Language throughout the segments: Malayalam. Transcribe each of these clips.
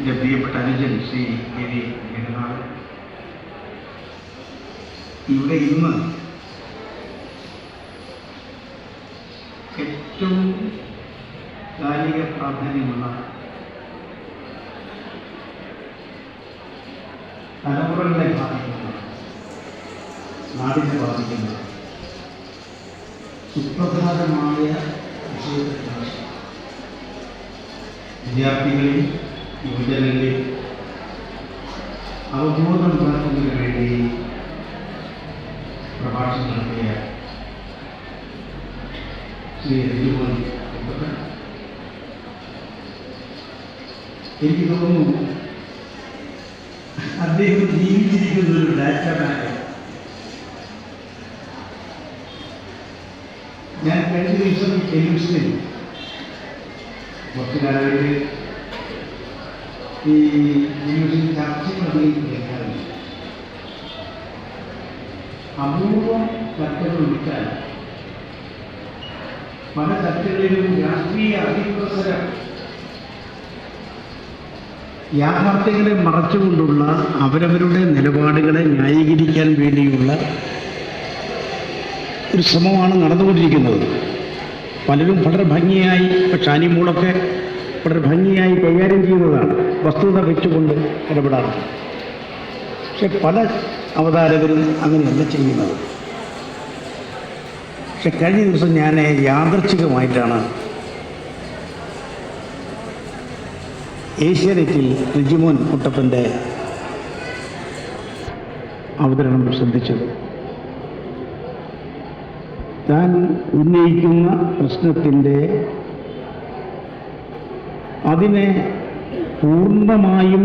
എൻ്റെ പ്രിയപ്പെട്ട അനുജൻ ശ്രീ കെ വി ജഗന്നാഥൻ ഇവിടെ ഇന്ന് ഏറ്റവും കാലിക പ്രാധാന്യമുള്ള തലമുറകളെ ബാധിക്കുന്ന, നാടിനെ ബാധിക്കുന്ന സുപ്രധാനമായ വിഷയത്തെക്കുറിച്ച് വിദ്യാർത്ഥികളെയും യുവജനങ്ങളെയും അവബോധം ഉണ്ടാക്കുന്നതിന് വേണ്ടി പ്രഭാഷണം നടത്തിയ ശ്രീ രഞ്ജുമോൻ എനിക്ക് തോന്നുന്നു അദ്ദേഹം ജീവിച്ചിരിക്കുന്ന ഒരു ഡാറ്റമാൻ. ഞാൻ കഴിഞ്ഞ ദിവസം ടെലിവിഷനിൽ കുറച്ചു കാലമായിട്ട് ഈ ടെലിവിഷൻ ചർച്ചകൾ കേൾക്കാറുണ്ട്. അപൂർവം ചർച്ചകൾ വിട്ടാൽ പല ചർച്ചകളിലും രാഷ്ട്രീയ അതിപ്രസരം യാഥാർത്ഥ്യങ്ങളെ മറച്ചുകൊണ്ടുള്ള അവരവരുടെ നിലപാടുകളെ ന്യായീകരിക്കാൻ വേണ്ടിയുള്ള ഒരു ശ്രമമാണ് നടന്നുകൊണ്ടിരിക്കുന്നത്. പലരും വളരെ ഭംഗിയായി, ഇപ്പം ഷാനിമോളൊക്കെ വളരെ ഭംഗിയായി കൈകാര്യം ചെയ്യുന്നതാണ്, വസ്തുത വെച്ചുകൊണ്ട് ഇടപെടാറുണ്ട്. പക്ഷെ പല അവതാരകരും അങ്ങനെയല്ല ചെയ്യുന്നത്. പക്ഷെ കഴിഞ്ഞ ദിവസം ഞാൻ യാദൃച്ഛികമായിട്ടാണ് ഏഷ്യാനെറ്റിൽ രഞ്ജുമോൻ കുട്ടപ്പൻ്റെ അവതരണം ശ്രദ്ധിച്ചത്. താൻ ഉന്നയിക്കുന്ന പ്രശ്നത്തിൻ്റെ അതിനെ പൂർണ്ണമായും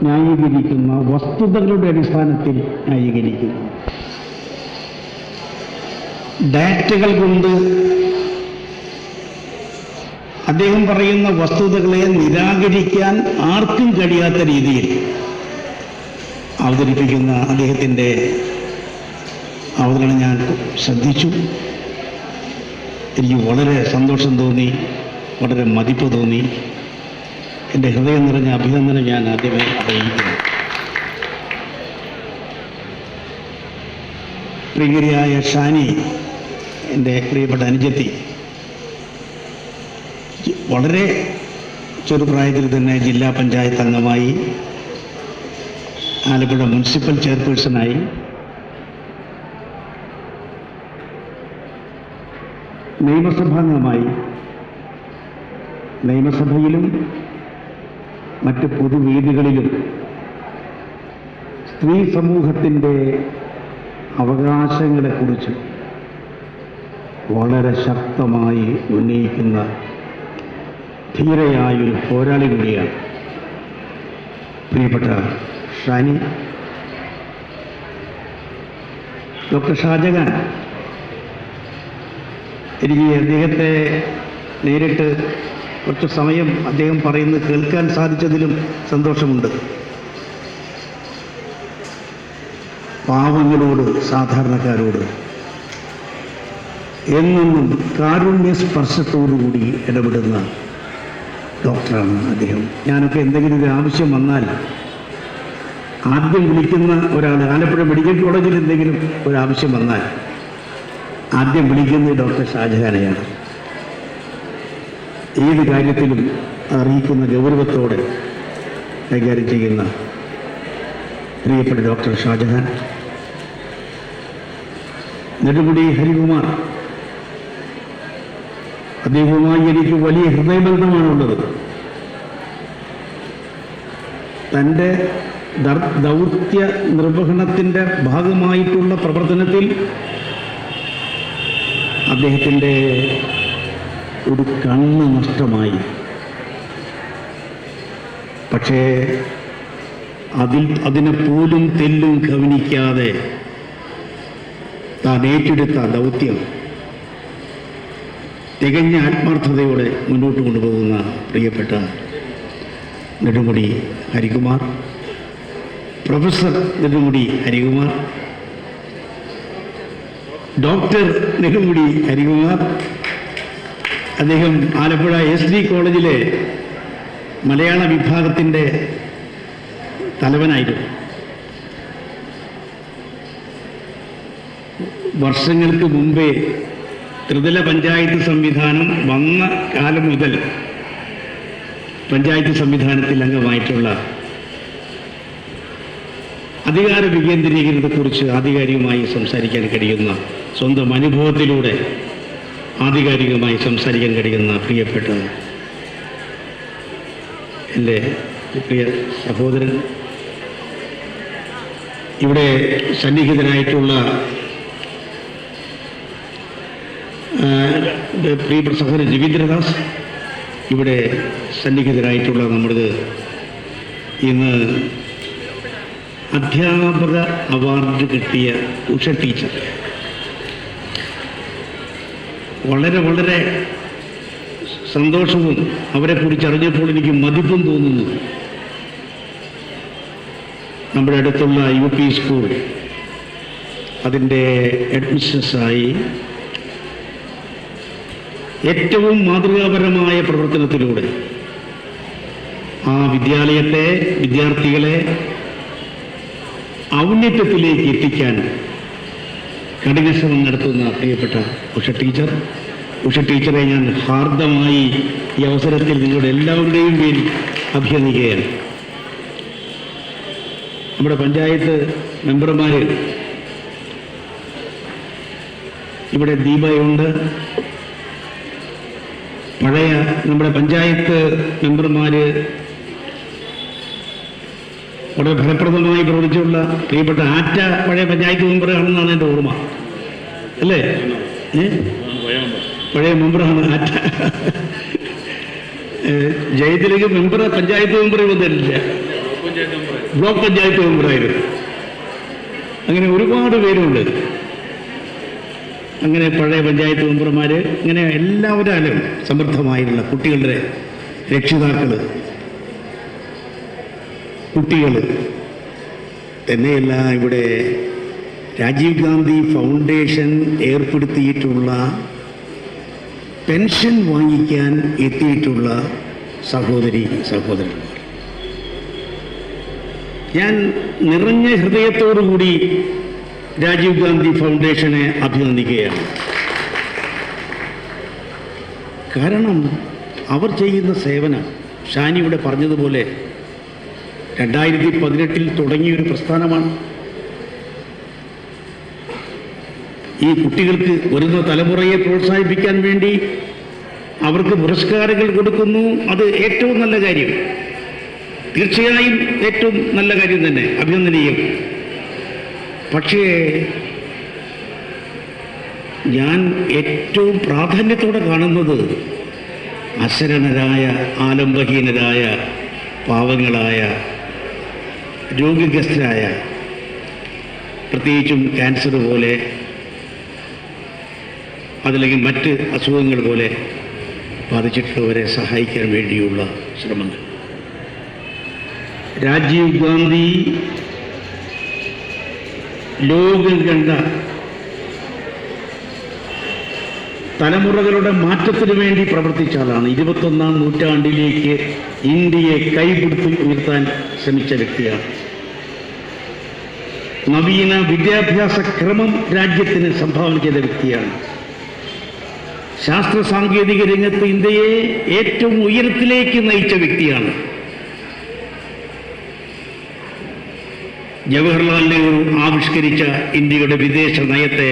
ന്യായീകരിക്കുന്ന, വസ്തുതകളുടെ അടിസ്ഥാനത്തിൽ ന്യായീകരിക്കുന്ന, ഡാറ്റകൾ കൊണ്ട് അദ്ദേഹം പറയുന്ന വസ്തുതകളെ നിരാകരിക്കാൻ ആർക്കും കഴിയാത്ത രീതിയിൽ അവതരിപ്പിക്കുന്ന അദ്ദേഹത്തിൻ്റെ അവതരണം ഞാൻ ശ്രദ്ധിച്ചു. എനിക്ക് വളരെ സന്തോഷം തോന്നി, വളരെ മതിപ്പ് തോന്നി. എൻ്റെ ഹൃദയം നിറഞ്ഞ അഭിനന്ദനം ഞാൻ ആദ്യമേ അറിയിക്കുന്നു. പ്രിയരിയായ ഷാനി, എൻ്റെ പ്രിയപ്പെട്ട അനുജത്തി, വളരെ ചെറുപ്രായത്തിൽ തന്നെ ജില്ലാ പഞ്ചായത്ത് അംഗമായി, ആലപ്പുഴ മുനിസിപ്പൽ ചെയർപേഴ്സണായി, നിയമസഭാംഗമായി, നിയമസഭയിലും മറ്റ് പൊതുവേദികളിലും സ്ത്രീ സമൂഹത്തിൻ്റെ അവകാശങ്ങളെക്കുറിച്ച് വളരെ ശക്തമായി ഉന്നയിക്കുന്ന ധീരയായൊരു പോരാളി കൂടിയാണ് പ്രിയപ്പെട്ട ഷാനി. ഡോക്ടർ ഷാജഹാൻ, എനിക്ക് അദ്ദേഹത്തെ നേരിട്ട് കുറച്ച് സമയം അദ്ദേഹം പറയുന്നത് കേൾക്കാൻ സാധിച്ചതിലും സന്തോഷമുണ്ട്. പാവങ്ങളോട്, സാധാരണക്കാരോട് എന്നും കാരുണ്യ സ്പർശത്തോടുകൂടി ഇടപെടുന്ന ഡോക്ടറാണ് അദ്ദേഹം. ഞാനൊക്കെ എന്തെങ്കിലും ഒരു ആവശ്യം വന്നാൽ ആദ്യം വിളിക്കുന്ന ഒരാൾ, ആലപ്പുഴ മെഡിക്കൽ കോളേജിൽ എന്തെങ്കിലും ഒരാവശ്യം വന്നാൽ ആദ്യം വിളിക്കുന്നത് ഡോക്ടർ ഷാജഹാനെയാണ്. ഏത് കാര്യത്തിലും അറിയിക്കുന്ന ഗൗരവത്തോടെ കൈകാര്യം ചെയ്യുന്ന പ്രിയപ്പെട്ട ഡോക്ടർ ഷാജഹാൻ. നെടുമുടി ഹരികുമാർ, അദ്ദേഹവുമായി എനിക്ക് വലിയ ഹൃദയബന്ധമാണുള്ളത്. തൻ്റെ ദൗത്യ നിർവഹണത്തിൻ്റെ ഭാഗമായിട്ടുള്ള പ്രവർത്തനത്തിൽ അദ്ദേഹത്തിൻ്റെ ഒരു കണ്ണ് നഷ്ടമായി. പക്ഷേ അതിനെ പോലും തെല്ലും കവനിക്കാതെ താൻ ഏറ്റെടുത്ത ദൗത്യം തികഞ്ഞ ആത്മാർത്ഥതയോടെ മുന്നോട്ട് കൊണ്ടുപോകുന്ന പ്രിയപ്പെട്ട നെടുമുടി ഹരികുമാർ, പ്രൊഫസർ നെടുമുടി ഹരികുമാർ, ഡോക്ടർ നെടുമുടി ഹരികുമാർ. അദ്ദേഹം ആലപ്പുഴ SD കോളേജിലെ മലയാള വിഭാഗത്തിൻ്റെ തലവനായിരുന്നു. വർഷങ്ങൾക്ക് മുമ്പേ ത്രിതല പഞ്ചായത്ത് സംവിധാനം വന്ന കാലം മുതൽ പഞ്ചായത്ത് സംവിധാനത്തിൽ അംഗമായിട്ടുള്ള അധികാര വികേന്ദ്രീകരണത്തെക്കുറിച്ച് ആധികാരികമായി സംസാരിക്കാൻ കഴിയുന്ന, സ്വന്തം അനുഭവത്തിലൂടെ ആധികാരികമായി സംസാരിക്കാൻ കഴിയുന്ന പ്രിയപ്പെട്ട എൻ്റെ പ്രിയ സഹോദരൻ, ഇവിടെ സന്നിഹിതനായിട്ടുള്ള പ്രിയപ്പെട്ട സഹോദരൻ രവീന്ദ്രദാസ്, ഇവിടെ സന്നിഹിതരായിട്ടുള്ള നമ്മുടെ ഇന്ന് അധ്യാപക അവാർഡ് കിട്ടിയ ഉഷ ടീച്ചർ, വളരെ വളരെ സന്തോഷവും അവരെക്കുറിച്ച് അറിഞ്ഞപ്പോൾ എനിക്ക് മതിപ്പും തോന്നുന്നു. നമ്മുടെ അടുത്തുള്ള UP സ്കൂൾ അതിൻ്റെ അഡ്മിനിസ്ട്രേറ്ററായി ഏറ്റവും മാതൃകാപരമായ പ്രവർത്തനത്തിലൂടെ ആ വിദ്യാലയത്തെ, വിദ്യാർത്ഥികളെ ഔന്നത്യത്തിലേക്ക് എത്തിക്കാൻ കഠിനശ്രമം നടത്തുന്ന പ്രിയപ്പെട്ട ഉഷ ടീച്ചറെ ഞാൻ ഹാർദമായി ഈ അവസരത്തിൽ നിങ്ങളുടെ എല്ലാവരുടെയും പേരിൽ അഭിനന്ദിക്കുകയാണ്. നമ്മുടെ പഞ്ചായത്ത് മെമ്പർമാർ ഇവിടെ ദീപയുണ്ട്, പഴയ നമ്മുടെ പഞ്ചായത്ത് മെമ്പർമാർ വളരെ ഫലപ്രദമായി പ്രവർത്തിച്ചുള്ള പ്രിയപ്പെട്ട ആറ്റ പഴയ പഞ്ചായത്ത് മെമ്പറാണെന്നാണ് എൻ്റെ ഓർമ്മ, അല്ലേ? പഴയ മെമ്പറാണ് ആറ്റ. ജയത്തിലേക്ക് പഞ്ചായത്ത് മെമ്പർ വന്നിട്ടില്ല, ബ്ലോക്ക് പഞ്ചായത്ത് മെമ്പറായിരുന്നു. അങ്ങനെ ഒരുപാട് പേരുണ്ട്. അങ്ങനെ പഴയ പഞ്ചായത്ത് മെമ്പർമാർ, ഇങ്ങനെ എല്ലാവരും സമർത്ഥമായിട്ടുള്ള കുട്ടികളുടെ രക്ഷിതാക്കൾ, കുട്ടികൾ തന്നെയല്ല, ഇവിടെ രാജീവ് ഗാന്ധി ഫൗണ്ടേഷൻ ഏർപ്പെടുത്തിയിട്ടുള്ള പെൻഷൻ വാങ്ങിക്കാൻ എത്തിയിട്ടുള്ള സഹോദരന്മാർ, ഞാൻ നിറഞ്ഞ ഹൃദയത്തോടുകൂടി രാജീവ് ഗാന്ധി ഫൗണ്ടേഷനെ അഭിനന്ദിക്കുകയാണ്. കാരണം അവർ ചെയ്യുന്ന സേവനം, ഷാനി ഇവിടെ പറഞ്ഞതുപോലെ 2018 തുടങ്ങിയൊരു പ്രസ്ഥാനമാണ്. ഈ കുട്ടികൾക്ക് വരുന്ന തലമുറയെ പ്രോത്സാഹിപ്പിക്കാൻ വേണ്ടി അവർക്ക് പുരസ്കാരങ്ങൾ കൊടുക്കുന്നു. അത് ഏറ്റവും നല്ല കാര്യം, തീർച്ചയായും ഏറ്റവും നല്ല കാര്യം തന്നെ, അഭിനന്ദനീയം. പക്ഷേ ഞാൻ ഏറ്റവും പ്രാധാന്യത്തോടെ കാണുന്നത് അശരണരായ, ആലംബഹീനരായ, പാവങ്ങളായ, രോഗഗ്രസ്തരായ, പ്രത്യേകിച്ചും ക്യാൻസർ പോലെ അതല്ലെങ്കിൽ മറ്റ് അസുഖങ്ങൾ പോലെ ബാധിച്ചിട്ടുള്ളവരെ സഹായിക്കാൻ വേണ്ടിയുള്ള ശ്രമങ്ങൾ. രാജീവ് ഗാന്ധി ലോകം കണ്ട തലമുറകളുടെ മാറ്റത്തിനു വേണ്ടി പ്രവർത്തിച്ച ആളാണ്. 21ാം നൂറ്റാണ്ടിലേക്ക് ഇന്ത്യയെ കൈപിടിച്ച് ഉയർത്താൻ ശ്രമിച്ച വ്യക്തിയാണ്. നവീന വിദ്യാഭ്യാസ ക്രമം രാജ്യത്തിന് സംഭാവന ചെയ്ത വ്യക്തിയാണ്. ശാസ്ത്ര സാങ്കേതിക രംഗത്ത് ഇന്ത്യയെ ഏറ്റവും ഉയരത്തിലേക്ക് നയിച്ച വ്യക്തിയാണ്. ജവഹർലാൽ നെഹ്റു ആവിഷ്കരിച്ച ഇന്ത്യയുടെ വിദേശ നയത്തെ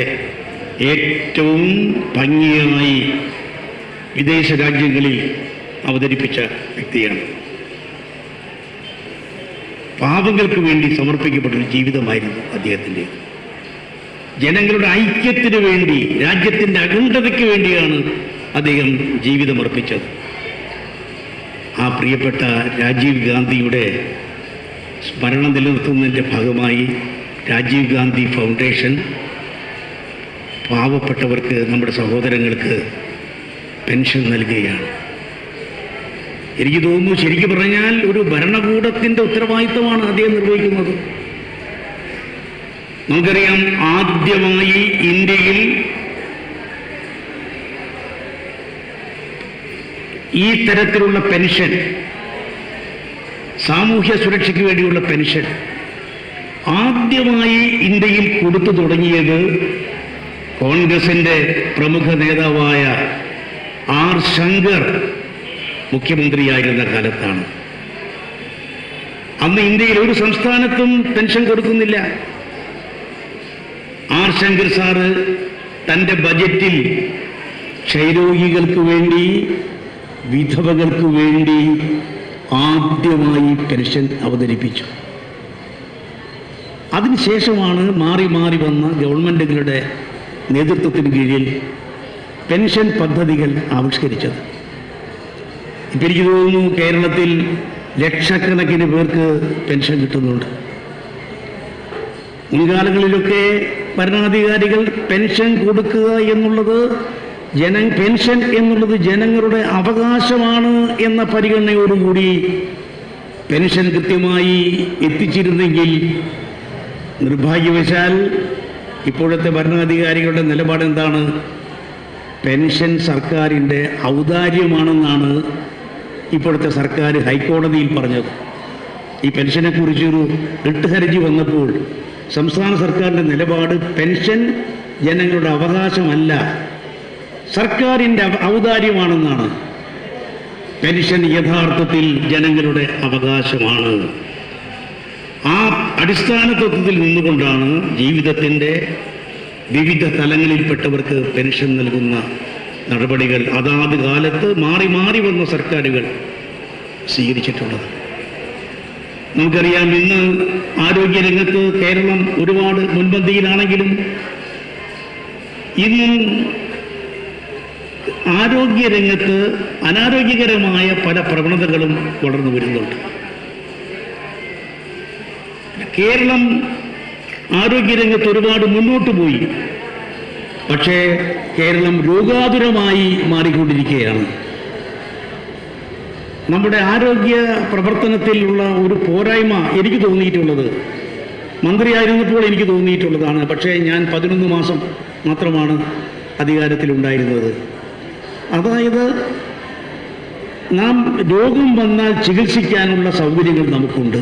ഏറ്റവും ഭംഗിയായി വിദേശ രാജ്യങ്ങളിൽ അവതരിപ്പിച്ച വ്യക്തിയാണ്. പാവങ്ങൾക്ക് വേണ്ടി സമർപ്പിക്കപ്പെട്ടൊരു ജീവിതമായിരുന്നു അദ്ദേഹത്തിൻ്റെ. ജനങ്ങളുടെ ഐക്യത്തിന് വേണ്ടി, രാജ്യത്തിൻ്റെ അഖണ്ഡതയ്ക്ക് വേണ്ടിയാണ് അദ്ദേഹം ജീവിതമർപ്പിച്ചത്. ആ പ്രിയപ്പെട്ട രാജീവ് ഗാന്ധിയുടെ സ്മരണ നിലനിർത്തുന്നതിൻ്റെ ഭാഗമായി രാജീവ് ഗാന്ധി ഫൗണ്ടേഷൻ പാവപ്പെട്ടവർക്ക്, നമ്മുടെ സഹോദരങ്ങൾക്ക് പെൻഷൻ നൽകുകയാണ്. എനിക്ക് തോന്നുന്നു, ശരിക്കും പറഞ്ഞാൽ ഒരു ഭരണകൂടത്തിൻ്റെ ഉത്തരവാദിത്തമാണ് അദ്ദേഹം നിർവഹിക്കുന്നത്. നമുക്കറിയാം, ആദ്യമായി ഇന്ത്യയിൽ ഈ തരത്തിലുള്ള പെൻഷൻ സാമൂഹ്യ സുരക്ഷയ്ക്ക് വേണ്ടിയുള്ള പെൻഷൻ ആദ്യമായി ഇന്ത്യയിൽ കൊടുത്തു തുടങ്ങിയത് കോൺഗ്രസിൻ്റെ പ്രമുഖ നേതാവായ ആർ ശങ്കർ മുഖ്യമന്ത്രിയായിരുന്ന കാലത്താണ്. അന്ന് ഇന്ത്യയിൽ ഒരു സംസ്ഥാനത്തും പെൻഷൻ കൊടുക്കുന്നില്ല. ആർ ശങ്കർ സാറ് തൻ്റെ ബജറ്റിൽ ക്ഷയരോഗികൾക്ക് വേണ്ടി, വിധവകൾക്ക് വേണ്ടി ആദ്യമായി പെൻഷൻ അവതരിപ്പിച്ചു. അതിനുശേഷമാണ് മാറി മാറി വന്ന ഗവൺമെൻറ്റുകളുടെ നേതൃത്വത്തിന് കീഴിൽ പെൻഷൻ പദ്ധതികൾ ആവിഷ്കരിച്ചത്. ഇപ്പം എനിക്ക് തോന്നുന്നു കേരളത്തിൽ ലക്ഷക്കണക്കിന് പേർക്ക് പെൻഷൻ കിട്ടുന്നുണ്ട്. മുൻകാലങ്ങളിലൊക്കെ ഭരണാധികാരികൾ പെൻഷൻ കൊടുക്കുക എന്നുള്ളത് പെൻഷൻ എന്നുള്ളത് ജനങ്ങളുടെ അവകാശമാണ് എന്ന പരിഗണനയോടുകൂടി പെൻഷൻ കൃത്യമായി എത്തിച്ചിരുന്നെങ്കിൽ, നിർഭാഗ്യവശാൽ ഇപ്പോഴത്തെ ഭരണാധികാരികളുടെ നിലപാട് എന്താണ്? പെൻഷൻ സർക്കാരിൻ്റെ ഔദാര്യമാണെന്നാണ് ഇപ്പോഴത്തെ സർക്കാർ ഹൈക്കോടതിയിൽ പറഞ്ഞത്. ഈ പെൻഷനെക്കുറിച്ചൊരു റിട്ട് ഹർജി വന്നപ്പോൾ സംസ്ഥാന സർക്കാരിൻ്റെ നിലപാട് പെൻഷൻ ജനങ്ങളുടെ അവകാശമല്ല, സർക്കാരിൻ്റെ ഔദാര്യമാണെന്നാണ്. പെൻഷൻ യഥാർത്ഥത്തിൽ ജനങ്ങളുടെ അവകാശമാണ്. ആ അടിസ്ഥാന തത്വത്തിൽ നിന്നുകൊണ്ടാണ് ജീവിതത്തിൻ്റെ വിവിധ തലങ്ങളിൽപ്പെട്ടവർക്ക് പെൻഷൻ നൽകുന്ന നടപടികൾ അതാത് കാലത്ത് മാറി മാറി വന്ന സർക്കാരുകൾ സ്വീകരിച്ചിട്ടുള്ളത്. നമുക്കറിയാം, ഇന്ന് ആരോഗ്യരംഗത്ത് കേരളം ഒരുപാട് മുൻപന്തിയിലാണെങ്കിലും ഇന്നും ആരോഗ്യരംഗത്ത് അനാരോഗ്യകരമായ പല പ്രവണതകളും വളർന്നു വരുന്നുണ്ട്. കേരളം ആരോഗ്യരംഗത്ത് ഒരുപാട് മുന്നോട്ട് പോയി. പക്ഷേ കേരളം രോഗാതുരമായി മാറിക്കൊണ്ടിരിക്കുകയാണ്. നമ്മുടെ ആരോഗ്യ പ്രവർത്തനത്തിലുള്ള ഒരു പോരായ്മ എനിക്ക് തോന്നിയിട്ടുള്ളത്, മന്ത്രിയായിരുന്നപ്പോൾ എനിക്ക് തോന്നിയിട്ടുള്ളതാണ്. പക്ഷേ ഞാൻ 11 മാസം മാത്രമാണ് അധികാരത്തിലുണ്ടായിരുന്നത്. അതായത് നാം രോഗം വന്നാൽ ചികിത്സിക്കാനുള്ള സൗകര്യങ്ങൾ നമുക്കുണ്ട്.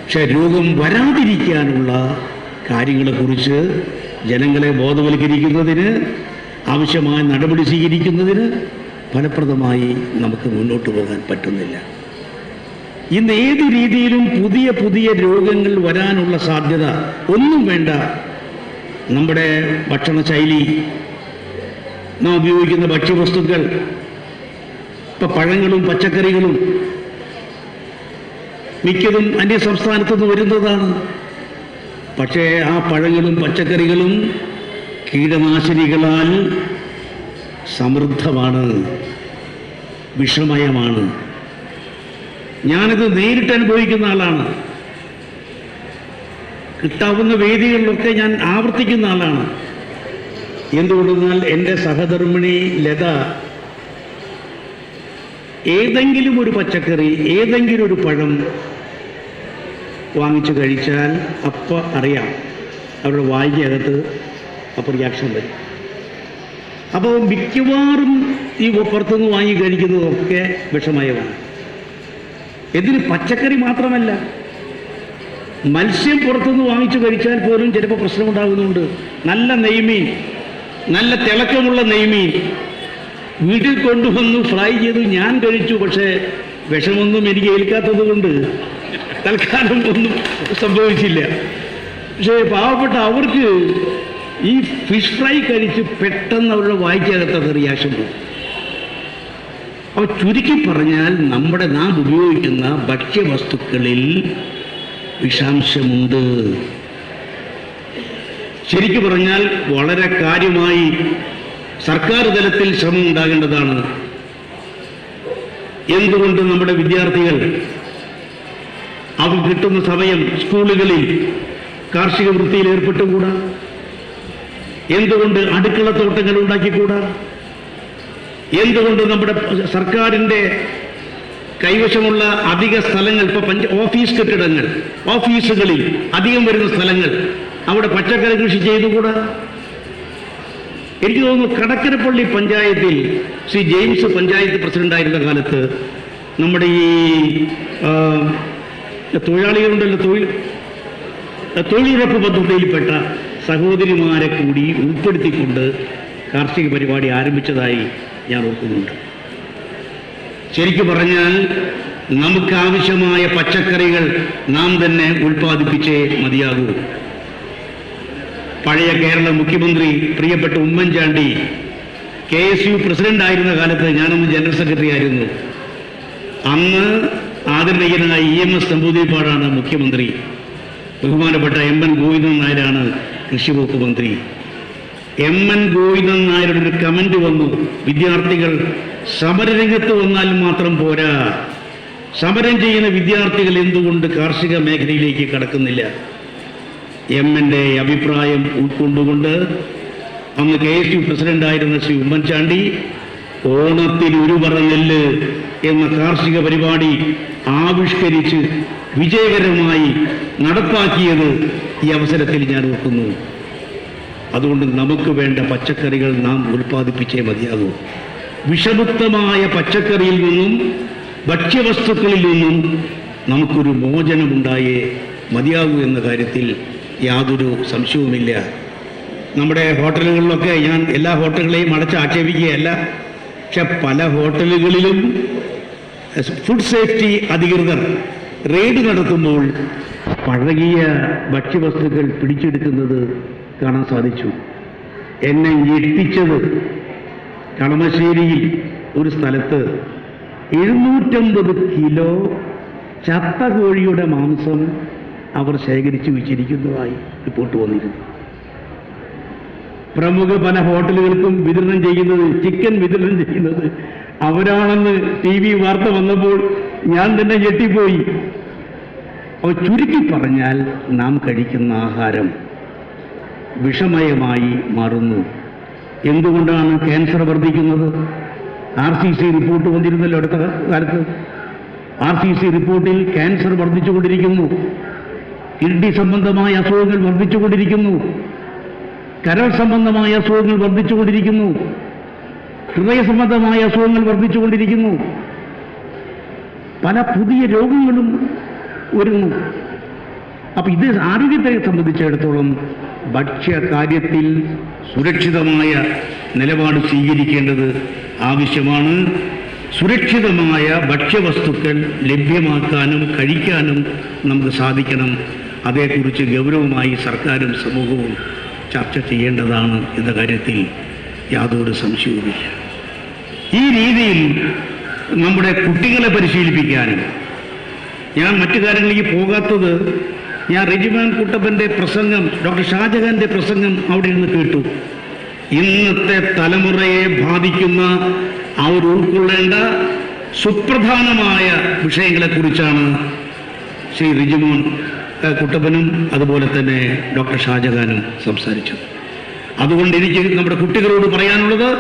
പക്ഷെ രോഗം വരാതിരിക്കാനുള്ള കാര്യങ്ങളെക്കുറിച്ച് ജനങ്ങളെ ബോധവൽക്കരിക്കുന്നതിന്, ആവശ്യമായ നടപടി സ്വീകരിക്കുന്നതിന് ഫലപ്രദമായി നമുക്ക് മുന്നോട്ട് പോകാൻ പറ്റുന്നില്ല. ഇന്ന് ഏത് രീതിയിലും പുതിയ പുതിയ രോഗങ്ങൾ വരാനുള്ള സാധ്യത ഒന്നും വേണ്ട. നമ്മുടെ ഭക്ഷണശൈലി, നാം ഉപയോഗിക്കുന്ന ഭക്ഷ്യവസ്തുക്കൾ, ഇപ്പം പഴങ്ങളും പച്ചക്കറികളും മിക്കതും അന്യസംസ്ഥാനത്തു നിന്ന് വരുന്നതാണ്. പക്ഷേ ആ പഴങ്ങളും പച്ചക്കറികളും കീടനാശിനികളാൽ സമൃദ്ധമാണ്, വിഷമയമാണ്. ഞാനിത് നേരിട്ട് അനുഭവിക്കുന്ന ആളാണ്. കിട്ടാവുന്ന വേദികളിലൊക്കെ ഞാൻ ആവർത്തിക്കുന്ന ആളാണ്. എന്തുകൊണ്ടെന്നാൽ എൻ്റെ സഹധർമ്മിണി ലത ഏതെങ്കിലും ഒരു പച്ചക്കറി, ഏതെങ്കിലും ഒരു പഴം വാങ്ങിച്ചു കഴിച്ചാൽ അപ്പം അറിയാം, അവരുടെ വായിക്കകത്ത് അപ്പോൾ റിയാക്ഷൻ വരും. അപ്പോൾ മിക്കവാറും ഈ പുറത്തുനിന്ന് വാങ്ങി കഴിക്കുന്നതൊക്കെ വിഷമയമാണ്. ഇതിന് പച്ചക്കറി മാത്രമല്ല, മത്സ്യം പുറത്തുനിന്ന് വാങ്ങിച്ചു കഴിച്ചാൽ പോലും ചിലപ്പോൾ പ്രശ്നമുണ്ടാകുന്നുണ്ട്. നല്ല നെയ്മീൻ, നല്ല തിളക്കമുള്ള നെയ്മീൻ വീട്ടിൽ കൊണ്ടുവന്ന് ഫ്രൈ ചെയ്ത് ഞാൻ കഴിച്ചു. പക്ഷേ വിഷമൊന്നും എനിക്ക് ഏൽക്കാത്തത് കൊണ്ട് തൽക്കാലം ഒന്നും സംഭവിച്ചില്ല. പക്ഷേ പാവപ്പെട്ട അവർക്ക് ഈ ഫിഷ് ഫ്രൈ കഴിച്ച് പെട്ടെന്ന് അവരുടെ വായിക്കകത്തൊക്കെ റിയാക്ഷൻ പോകും. അപ്പോൾ ചുരുക്കി പറഞ്ഞാൽ നാം ഉപയോഗിക്കുന്ന ഭക്ഷ്യവസ്തുക്കളിൽ വിഷാംശമുണ്ട്. ശരിക്കു പറഞ്ഞാൽ വളരെ കാര്യമായി സർക്കാർ തലത്തിൽ ശ്രമം ഉണ്ടാകേണ്ടതാണ്. എന്തുകൊണ്ട് നമ്മുടെ വിദ്യാർത്ഥികൾ അവർ കിട്ടുന്ന സമയം സ്കൂളുകളിൽ കാർഷിക വൃത്തിയിൽ ഏർപ്പെട്ടുകൂടാ? എന്തുകൊണ്ട് അടുക്കളത്തോട്ടങ്ങൾ ഉണ്ടാക്കിക്കൂടാ? എന്തുകൊണ്ട് നമ്മുടെ സർക്കാരിൻ്റെ കൈവശമുള്ള അധിക സ്ഥലങ്ങൾ, ഇപ്പോൾ ഓഫീസ് കെട്ടിടങ്ങൾ, ഓഫീസുകളിൽ അധികം വരുന്ന സ്ഥലങ്ങൾ, അവിടെ പച്ചക്കറി കൃഷി ചെയ്തുകൂടാ? എനിക്ക് തോന്നുന്നു കടക്കരപ്പള്ളി പഞ്ചായത്തിൽ ശ്രീ ജെയിംസ് പഞ്ചായത്ത് പ്രസിഡന്റായിരുന്ന കാലത്ത് നമ്മുടെ ഈ തൊഴിലാളികളുണ്ടല്ലോ, തൊഴിലുറപ്പ് പദ്ധതിയിൽപ്പെട്ട സഹോദരിമാരെ കൂടി ഉൾപ്പെടുത്തിക്കൊണ്ട് കാർഷിക പരിപാടി ആരംഭിച്ചതായി ഞാൻ ഓർക്കുന്നുണ്ട്. ശരിക്കു പറഞ്ഞാൽ നമുക്കാവശ്യമായ പച്ചക്കറികൾ നാം തന്നെ ഉൽപ്പാദിപ്പിച്ചേ മതിയാകൂ. പഴയ കേരള മുഖ്യമന്ത്രി പ്രിയപ്പെട്ട ഉമ്മൻചാണ്ടി KSU പ്രസിഡന്റായിരുന്ന കാലത്ത് ഞാനന്ന് ജനറൽ സെക്രട്ടറി ആയിരുന്നു. അന്ന് ആദരണീയനായ EMS നമ്പൂതിരിപ്പാടാണ് മുഖ്യമന്ത്രി. ബഹുമാനപ്പെട്ട MN ഗോവിന്ദൻ നായരാണ് കൃഷി വകുപ്പ് മന്ത്രി. MN ഗോവിന്ദൻ നായരുടെ ഒരു കമന്റ് വന്നു, വിദ്യാർത്ഥികൾ സമരരംഗത്ത് വന്നാൽ മാത്രം പോരാ, സമരം ചെയ്യുന്ന വിദ്യാർത്ഥികൾ എന്തുകൊണ്ട് കാർഷിക മേഖലയിലേക്ക് കടക്കുന്നില്ല? MNന്റെ അഭിപ്രായം ഉൾക്കൊണ്ടുകൊണ്ട് അന്ന് KSU പ്രസിഡന്റായിരുന്ന ശ്രീ ഉമ്മൻചാണ്ടി ഓണത്തിന് ഒരു പറ നെല്ല് എന്ന കാർഷിക പരിപാടി ആവിഷ്കരിച്ച് വിജയകരമായി നടപ്പാക്കിയത് ഈ അവസരത്തിൽ ഞാൻ ഓർക്കുന്നു. അതുകൊണ്ട് നമുക്ക് വേണ്ട പച്ചക്കറികൾ നാം ഉൽപ്പാദിപ്പിച്ചേ മതിയാകൂ. വിഷമുക്തമായ പച്ചക്കറിയിൽ നിന്നും ഭക്ഷ്യവസ്തുക്കളിൽ നിന്നും നമുക്കൊരു മോചനമുണ്ടായേ മതിയാകൂ എന്ന കാര്യത്തിൽ യാതൊരു സംശയവുമില്ല. നമ്മുടെ ഹോട്ടലുകളിലൊക്കെ, ഞാൻ എല്ലാ ഹോട്ടലുകളെയും അടച്ച് ആക്ഷേപിക്കുകയല്ല, പക്ഷെ പല ഹോട്ടലുകളിലും ഫുഡ് സേഫ്റ്റി അധികൃതർ റെയ്ഡ് നടത്തുമ്പോൾ പഴകിയ ഭക്ഷ്യവസ്തുക്കൾ പിടിച്ചെടുക്കുന്നത് കാണാൻ സാധിച്ചു. എന്നെ ഞെട്ടിച്ചത് കളമശ്ശേരിയിൽ ഒരു സ്ഥലത്ത് 750 കിലോ ചത്ത കോഴിയുടെ മാംസം അവർ ശേഖരിച്ചു വെച്ചിരിക്കുന്നതായി റിപ്പോർട്ട് വന്നിരുന്നു. പ്രമുഖ പല ഹോട്ടലുകൾക്കും വിതരണം ചെയ്യുന്നത്, ചിക്കൻ വിതരണം ചെയ്യുന്നത് അവരാണെന്ന് TV വാർത്ത വന്നപ്പോൾ ഞാൻ തന്നെ ഞെട്ടിപ്പോയി. അപ്പോൾ ചുരുക്കി പറഞ്ഞാൽ നാം കഴിക്കുന്ന ആഹാരം വിഷമയമായി മാറുന്നു. എന്തുകൊണ്ടാണ് ക്യാൻസർ വർദ്ധിക്കുന്നത്? RCC റിപ്പോർട്ട് വന്നിരുന്നല്ലോ അടുത്ത കാലത്ത്. RCC റിപ്പോർട്ടിൽ ക്യാൻസർ വർദ്ധിച്ചുകൊണ്ടിരിക്കുന്നു, കിഡ്നി സംബന്ധമായ അസുഖങ്ങൾ വർദ്ധിച്ചുകൊണ്ടിരിക്കുന്നു, കരൾ സംബന്ധമായ അസുഖങ്ങൾ വർദ്ധിച്ചുകൊണ്ടിരിക്കുന്നു, ഹൃദയ സംബന്ധമായ അസുഖങ്ങൾ വർദ്ധിച്ചുകൊണ്ടിരിക്കുന്നു, പല പുതിയ രോഗങ്ങളും വരുന്നു. അപ്പം ഇത് ആരോഗ്യത്തെ സംബന്ധിച്ചിടത്തോളം ഭക്ഷ്യകാര്യത്തിൽ സുരക്ഷിതമായ നിലപാട് സ്വീകരിക്കേണ്ടത് ആവശ്യമാണ്. സുരക്ഷിതമായ ഭക്ഷ്യവസ്തുക്കൾ ലഭ്യമാക്കാനും കഴിക്കാനും നമുക്ക് സാധിക്കണം. അതേക്കുറിച്ച് ഗൗരവമായി സർക്കാരും സമൂഹവും ചർച്ച ചെയ്യേണ്ടതാണ് എന്ന കാര്യത്തിൽ യാതൊരു സംശയവുമില്ല. ഈ രീതിയിൽ നമ്മുടെ കുട്ടികളെ പരിശീലിപ്പിക്കാനും, ഞാൻ മറ്റു കാര്യങ്ങളിലേക്ക് പോകാത്തത്, ഞാൻ റെജിമാൻ കുട്ടപ്പൻ്റെ പ്രസംഗം, ഡോക്ടർ ഷാജഹാൻ്റെ പ്രസംഗം അവിടെ ഇരുന്ന് കേട്ടു. ഇന്നത്തെ തലമുറയെ ബാധിക്കുന്ന അവർ ഉൾക്കൊള്ളേണ്ട സുപ്രധാനമായ വിഷയങ്ങളെക്കുറിച്ചാണ് ശ്രീ റെജിമോൻ കുട്ടപ്പനും അതുപോലെ തന്നെ ഡോക്ടർ ഷാജഹാനും സംസാരിച്ചത്. അതുകൊണ്ട് എനിക്ക് നമ്മുടെ കുട്ടികളോട് പറയാനുള്ളത്,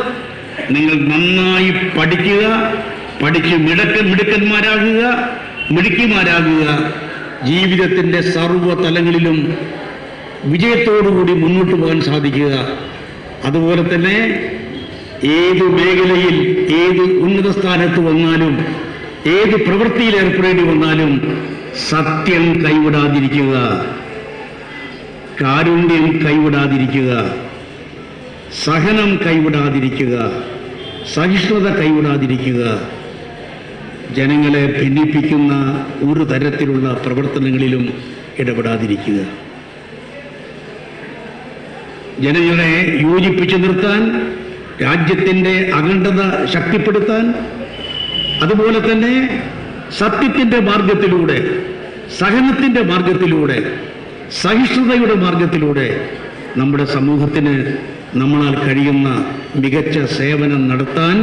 നിങ്ങൾ നന്നായി പഠിക്കുക, പഠിച്ച് മിടുക്കന്മാരാകുക, മിടുക്കിമാരാകുക, ജീവിതത്തിൻ്റെ സർവ്വ തലങ്ങളിലും വിജയത്തോടുകൂടി മുന്നോട്ട് പോകാൻ സാധിക്കുക. അതുപോലെ തന്നെ ഏത് മേഖലയിൽ, ഏത് ഉന്നത സ്ഥാനത്ത് വന്നാലും, ഏത് പ്രവൃത്തിയിൽ ഏർപ്പെടേണ്ടി വന്നാലും സത്യം കൈവിടാതിരിക്കുക, കാരുണ്യം കൈവിടാതിരിക്കുക, സഹനം കൈവിടാതിരിക്കുക, സഹിഷ്ണുത കൈവിടാതിരിക്കുക, ജനങ്ങളെ ഭിന്നിപ്പിക്കുന്ന ഒരു തരത്തിലുള്ള പ്രവർത്തനങ്ങളിലും ഇടപെടാതിരിക്കുക. ജനങ്ങളെ യോജിപ്പിച്ചു നിർത്താൻ, രാജ്യത്തിൻ്റെ അഖണ്ഡത ശക്തിപ്പെടുത്താൻ, അതുപോലെ തന്നെ സത്യത്തിൻ്റെ മാർഗത്തിലൂടെ, സഹനത്തിൻ്റെ മാർഗത്തിലൂടെ, സഹിഷ്ണുതയുടെ മാർഗത്തിലൂടെ നമ്മുടെ സമൂഹത്തിന് നമ്മളാൽ കഴിയുന്ന മികച്ച സേവനം നടത്താൻ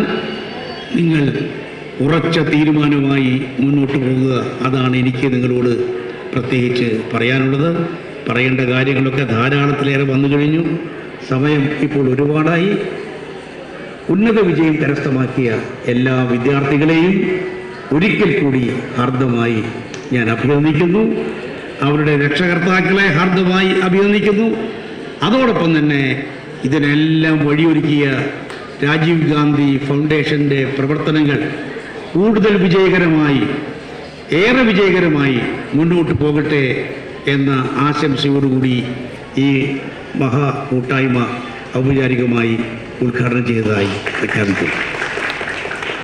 നിങ്ങൾ ഉറച്ച തീരുമാനമായി മുന്നോട്ട് പോകുക. അതാണ് എനിക്ക് നിങ്ങളോട് പ്രത്യേകിച്ച് പറയാനുള്ളത്. പറയേണ്ട കാര്യങ്ങളൊക്കെ ധാരാളത്തിലേറെ വന്നു കഴിഞ്ഞു. സമയം ഇപ്പോൾ ഒരുപാടായി. ഉന്നത വിജയം കരസ്ഥമാക്കിയ എല്ലാ വിദ്യാർത്ഥികളെയും ഒരിക്കൽ കൂടി ഹാർദമായി ഞാൻ അഭിനന്ദിക്കുന്നു. അവരുടെ രക്ഷകർത്താക്കളെ ഹാർദമായി അഭിനന്ദിക്കുന്നു. അതോടൊപ്പം തന്നെ ഇതിനെല്ലാം വഴിയൊരുക്കിയ രാജീവ് ഗാന്ധി ഫൗണ്ടേഷൻ്റെ പ്രവർത്തനങ്ങൾ കൂടുതൽ വിജയകരമായി, ഏറെ വിജയകരമായി മുന്നോട്ട് പോകട്ടെ എന്ന ആശംസയോടുകൂടി ഈ മഹാ കൂട്ടായ്മ ഔപചാരികമായി ഉദ്ഘാടനം ചെയ്തതായി പ്രഖ്യാപിക്കുന്നു.